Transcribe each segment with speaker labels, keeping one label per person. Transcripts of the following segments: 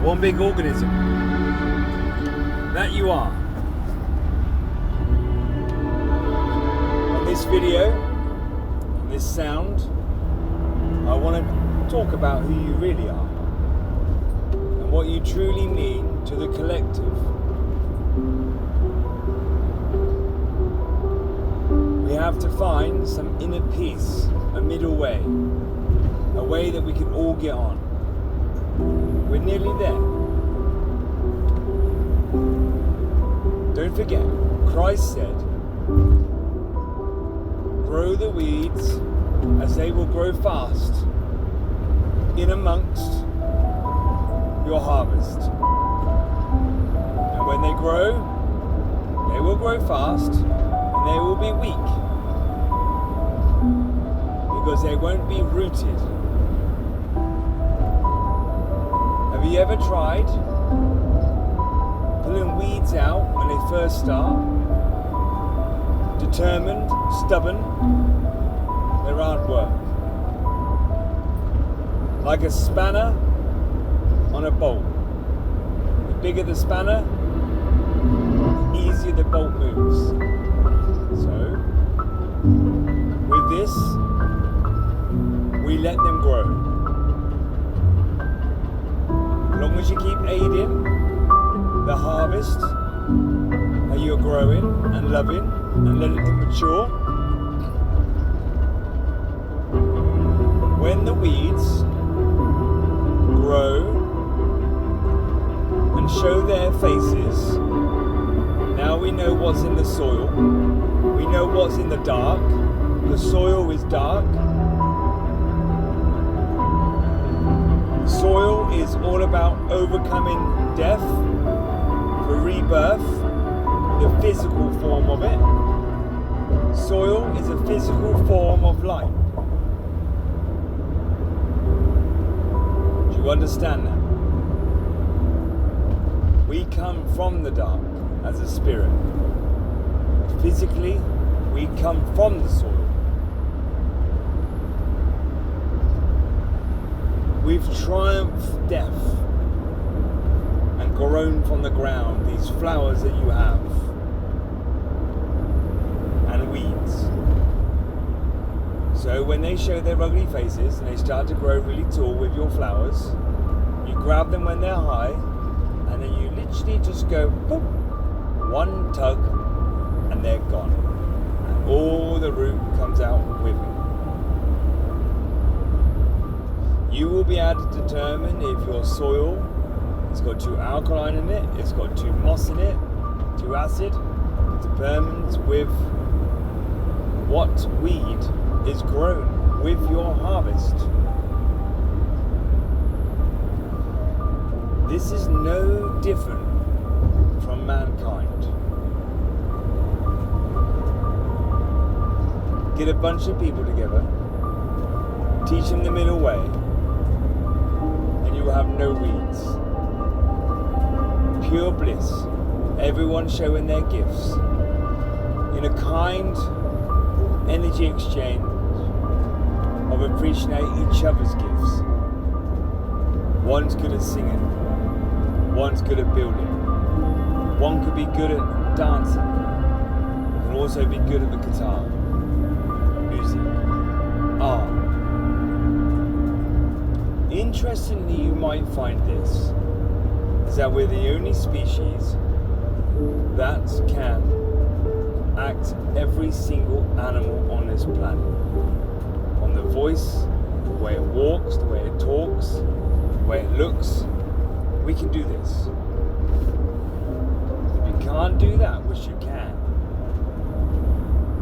Speaker 1: one big organism. That you are. On this video, on this sound, I want to talk about who you really are and what you truly mean to the collective. We have to find some inner peace, a middle way, a way that we can all get on. We're nearly there. Don't forget, Christ said, grow the weeds as they will grow fast in amongst your harvest. And when they grow, they will grow fast and they will be weak because they won't be rooted. Have you ever tried pulling weeds out when they first start? Determined, stubborn, they're hard work. Like a spanner on a bolt. The bigger the spanner, the easier the bolt moves. So, with this, we let them grow. As long as you keep aiding the harvest that you're growing and loving and letting it mature, when the weeds grow and show their faces, now we know what's in the soil, we know what's in the dark. The soil is dark. Soil is all about overcoming death for rebirth, the physical form of it. Soil is a physical form of light. Do you understand that? We come from the dark as a spirit. Physically, we come from the soil. We've triumphed death and grown from the ground these flowers that you have and weeds. So when they show their ugly faces and they start to grow really tall with your flowers, you grab them when they're high and then you literally just go boop, one tug and they're gone. And all the root comes out with them. You will be able to determine if your soil has got too alkaline in it, it's got too moss in it, too acid. It determines with what weed is grown with your harvest. This is no different from mankind. Get a bunch of people together, teach them the middle way, you have no weeds. Pure bliss. Everyone showing their gifts in a kind energy exchange of appreciating each other's gifts. One's good at singing, one's good at building, one could be good at dancing, and also be good at the guitar, music, art. Interestingly, you might find this, is that we're the only species that can act every single animal on this planet. From the voice, the way it walks, the way it talks, the way it looks, we can do this. If you can't do that, which you can,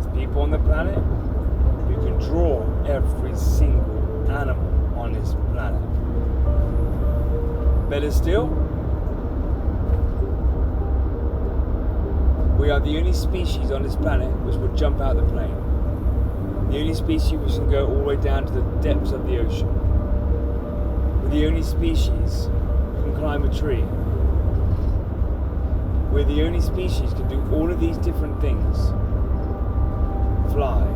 Speaker 1: there's people on the planet who can draw every single animal on this planet. Better still, we are the only species on this planet which will jump out of the plane. The only species which can go all the way down to the depths of the ocean. We're the only species who can climb a tree. We're the only species who can do all of these different things. Fly,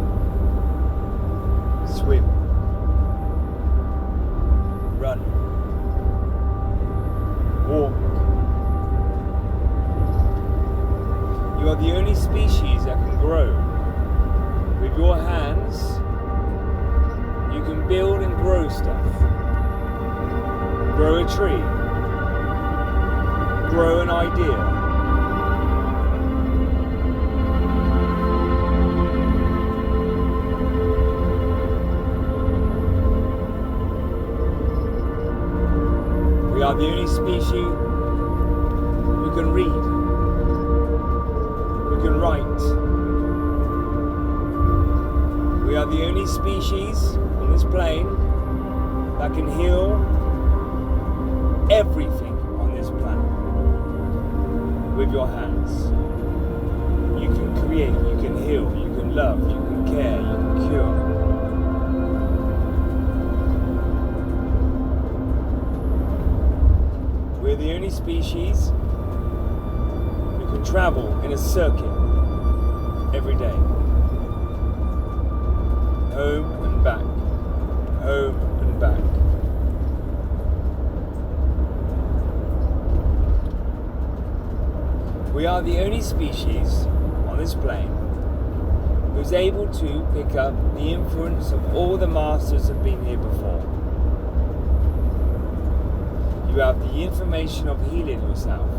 Speaker 1: swim, run. can build and grow stuff. Grow a tree. Grow an idea. We are the only species who can read, who can write. We are the only species on this plane that can heal everything on this planet with your hands. You can create, you can heal, you can love, you can care, you can cure. We're the only species who can travel in a circuit every day. Home and back. Home and back. We are the only species on this plane who's able to pick up the influence of all the masters that have been here before. You have the information of healing yourself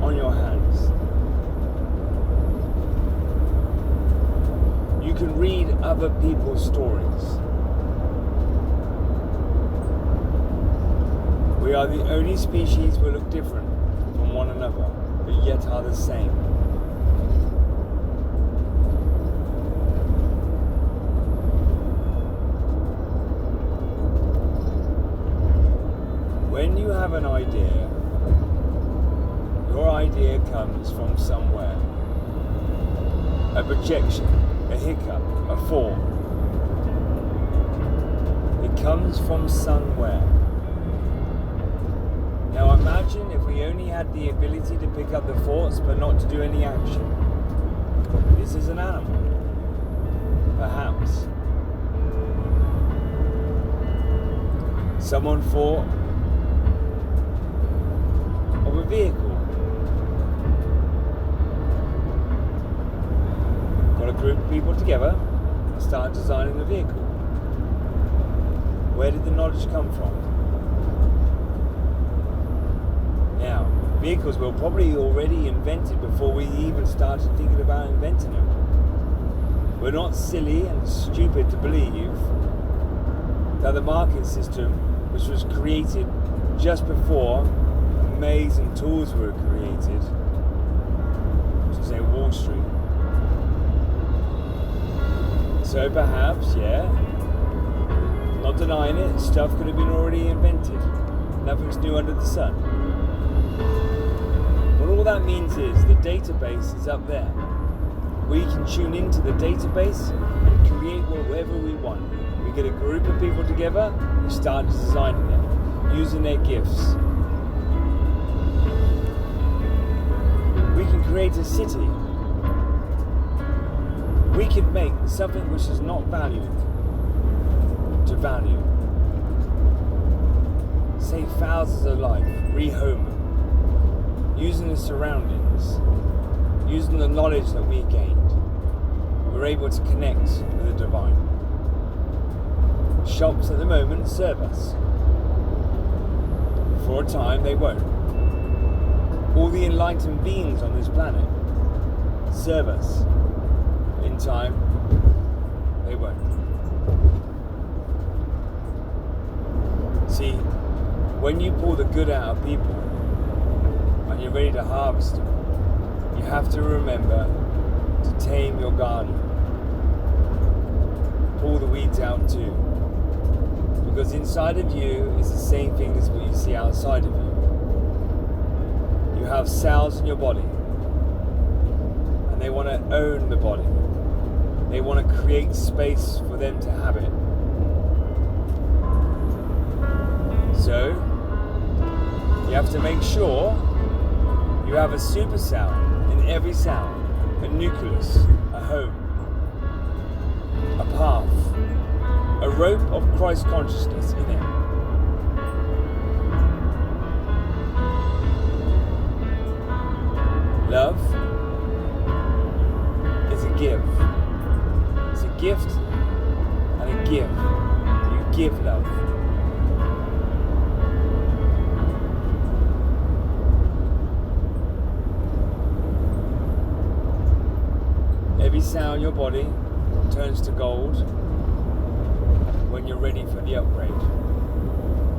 Speaker 1: on your hands. You can read other people's stories. We are the only species who look different from one another, but yet are the same. When you have an idea, your idea comes from somewhere. A projection, a hiccup, a fall. It comes from somewhere. Now imagine if we only had the ability to pick up the thoughts but not to do any action. This is an animal. Perhaps. Someone thought of a vehicle. Got a group of people together and started designing the vehicle. Where did the knowledge come from? Now, vehicles were probably already invented before we even started thinking about inventing them. We're not silly and stupid to believe that the market system, which was created just before amazing tools were created, to say Wall Street. So perhaps, yeah, not denying it, stuff could have been already invented. Nothing's new under the sun. But all that means is the database is up there. We can tune into the database and create whatever we want. We get a group of people together who start designing it, using their gifts. We can create a city. We can make something which is not valued to value. Save thousands of lives, rehome them, using the surroundings, using the knowledge that we gained. We're able to connect with the divine. Shops at the moment serve us. For a time they won't. All the enlightened beings on this planet serve us. In time, they won't. See, when you pull the good out of people and you're ready to harvest them, you have to remember to tame your garden. Pull the weeds out too. Because inside of you is the same thing as what you see outside of you. You have cells in your body, and they want to own the body. They want to create space for them to have it. So, you have to make sure you have a supercell in every cell, a nucleus, a home, a path, a rope of Christ consciousness in it. Love is a gift. It's a gift and it give. You give love. Every cell in your body turns to gold when you're ready for the upgrade.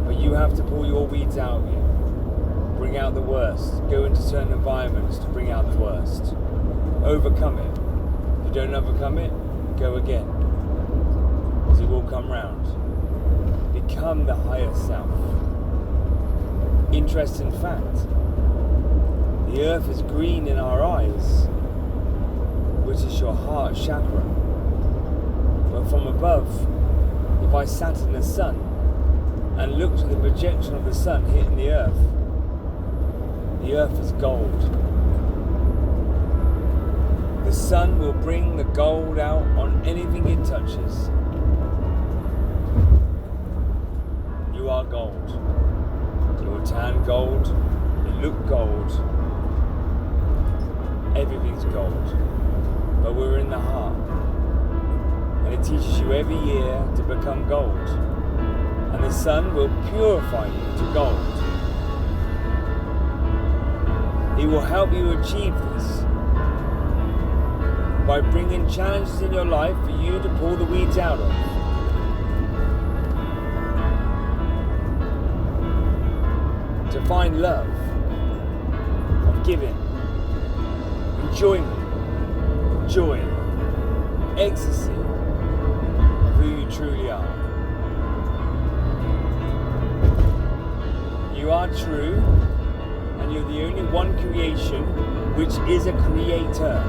Speaker 1: But you have to pull your weeds out of you. Bring out the worst. Go into certain environments to bring out the worst. Overcome it. If you don't overcome it, go again. Because it will come round. Become the higher self. Interesting fact. The earth is green in our eyes, which is your heart chakra. But from above, if I sat in the sun and looked at the projection of the sun hitting the earth is gold. The sun will bring the gold out on anything it touches. You are gold. You're tan gold. You look gold. Everything's gold. But we're in the heart. And it teaches you every year to become gold. And the sun will purify you to gold. He will help you achieve this by bringing challenges in your life for you to pull the weeds out of. To find love, of giving, enjoyment, joy, ecstasy of who you truly are. You are true, and you're the only one creation which is a creator.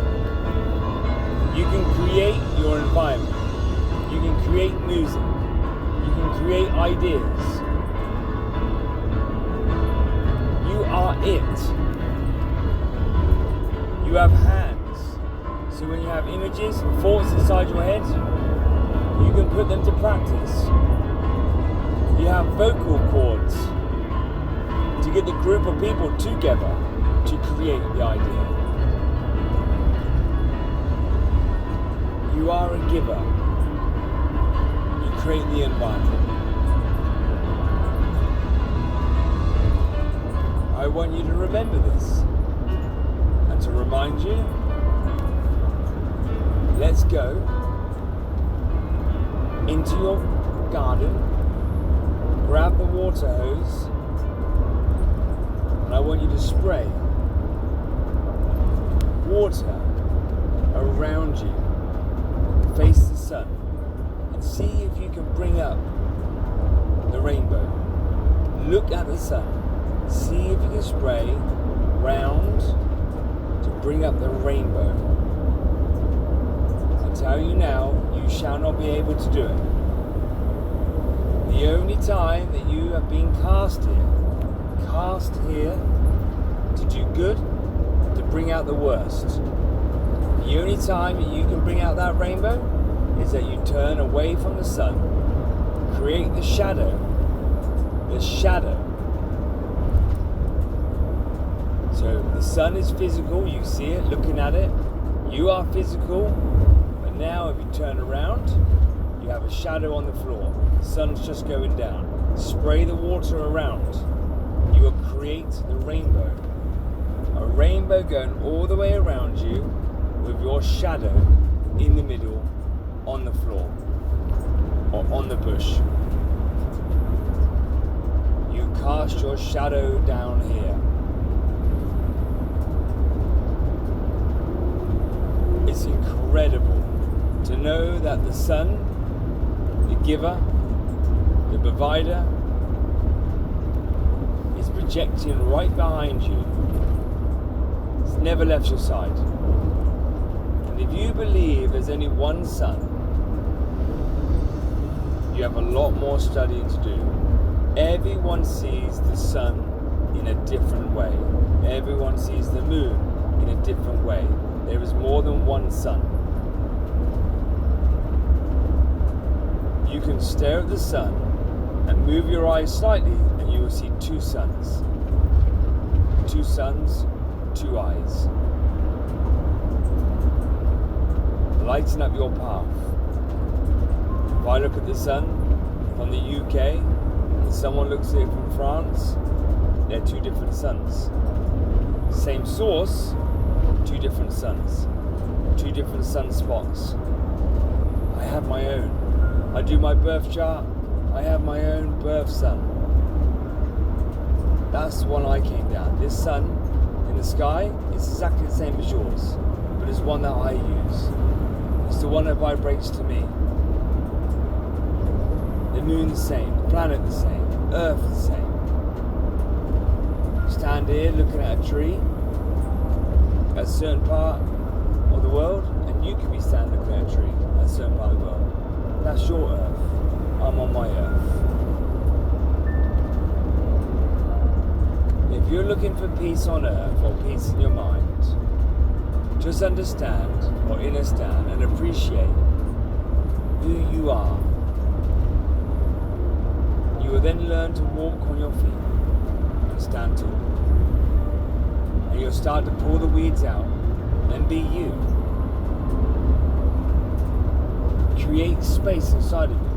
Speaker 1: You can create your environment. You can create music. You can create ideas. You are it. You have hands. So when you have images and thoughts inside your head, you can put them to practice. You have vocal cords to get the group of people together to create the idea. You are a giver. You create the environment. I want you to remember this. And to remind you, let's go into your garden, grab the water hose, and I want you to spray water around you. Face the sun and see if you can bring up the rainbow. Look at the sun. See if you can spray round to bring up the rainbow. I tell you now, you shall not be able to do it. The only time that you have been cast here to do good, to bring out the worst. The only time that you can bring out that rainbow is that you turn away from the sun, create the shadow. So the sun is physical, you see it, looking at it. You are physical, but now if you turn around, you have a shadow on the floor. The sun's just going down. Spray the water around. You will create the rainbow. A rainbow going all the way around you, with your shadow in the middle, on the floor, or on the bush. You cast your shadow down here. It's incredible to know that the sun, the giver, the provider, is projecting right behind you. It's never left your side. If you believe there's only one sun, you have a lot more studying to do. Everyone sees the sun in a different way. Everyone sees the moon in a different way. There is more than one sun. You can stare at the sun and move your eyes slightly and you will see two suns. Two suns, two eyes. Lighten up your path. If I look at the sun from the UK and someone looks at it from France, they're two different suns. Same source, two different suns. Two different sunspots. I have my own. I do my birth chart. I have my own birth sun. That's the one I came down. This sun in the sky is exactly the same as yours, but it's one that I use. It's the one that vibrates to me. The moon the same, the planet the same, Earth the same. Stand here looking at a tree at a certain part of the world, and you could be standing looking at a tree at a certain part of the world. That's your Earth. I'm on my Earth. If you're looking for peace on Earth or peace in your mind, just understand or understand and appreciate who you are. You will then learn to walk on your feet and stand tall. And you'll start to pull the weeds out and be you. Create space inside of you.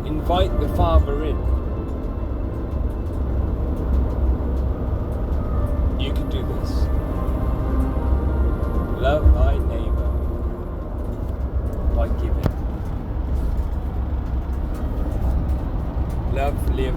Speaker 1: Invite the Father in. You can do this. Love thy neighbor by giving. Love, live,